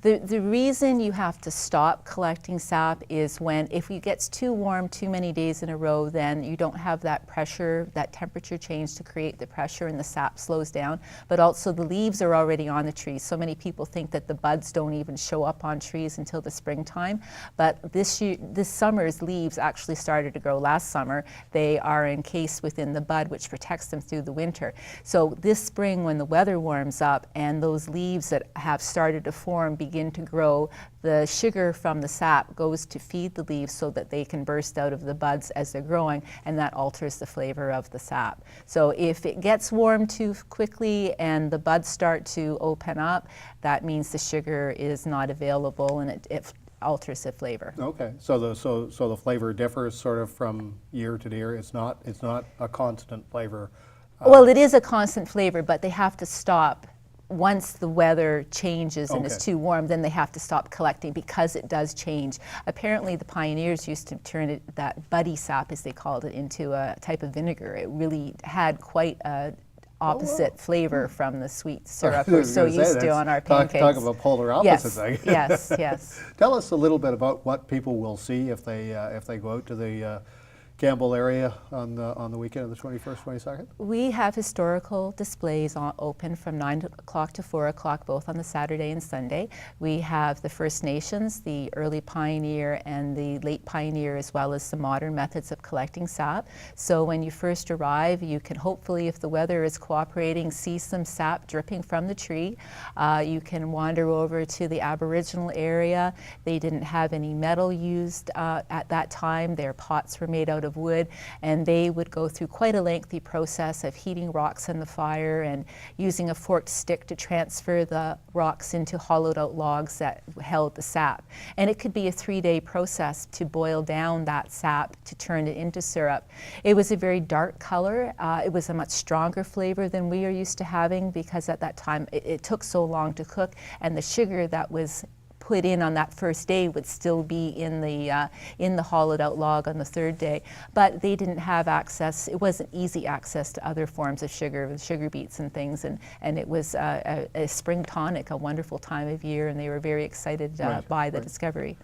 The reason you have to stop collecting sap is when, if it gets too warm too many days in a row, then you don't have that pressure, that temperature change to create the pressure, and the sap slows down. But also the leaves are already on the trees. So many people think that the buds don't even show up on trees until the springtime. But this summer's leaves actually started to grow last summer. They are encased within the bud, which protects them through the winter. So this spring, when the weather warms up and those leaves that have started to form begin to grow, the sugar from the sap goes to feed the leaves so that they can burst out of the buds as they're growing, and that alters the flavor of the sap. So if it gets warm too quickly and the buds start to open up, that means the sugar is not available, and it alters the flavor. Okay, so the flavor differs sort of from year to year. It's not a constant flavor. Well, it is a constant flavor, but they have to stop. Once the weather changes and it's too warm, then they have to stop collecting, because it does change. Apparently the pioneers used to turn that buddy sap, as they called it, into a type of vinegar. It really had quite a opposite flavor from the sweet syrup we're so used to on our pancakes. Talk about polar opposites. Yes, yes. Tell us a little bit about what people will see if they go out to the Campbell area on the weekend of the 21st, 22nd? We have historical displays open from 9 o'clock to 4 o'clock, both on the Saturday and Sunday. We have the First Nations, the early pioneer and the late pioneer, as well as some modern methods of collecting sap. So when you first arrive, you can hopefully, if the weather is cooperating, see some sap dripping from the tree. You can wander over to the Aboriginal area. They didn't have any metal used at that time. Their pots were made out of wood, and they would go through quite a lengthy process of heating rocks in the fire and using a forked stick to transfer the rocks into hollowed out logs that held the sap. And it could be a 3-day process to boil down that sap to turn it into syrup. It was a very dark color. It was a much stronger flavor than we are used to having, because at that time it took so long to cook, and the sugar that was put in on that first day would still be in the hollowed out log on the 3rd day. But they didn't have access, it wasn't easy access to other forms of sugar, with sugar beets and things, and it was a spring tonic, a wonderful time of year, and they were very excited by the discovery.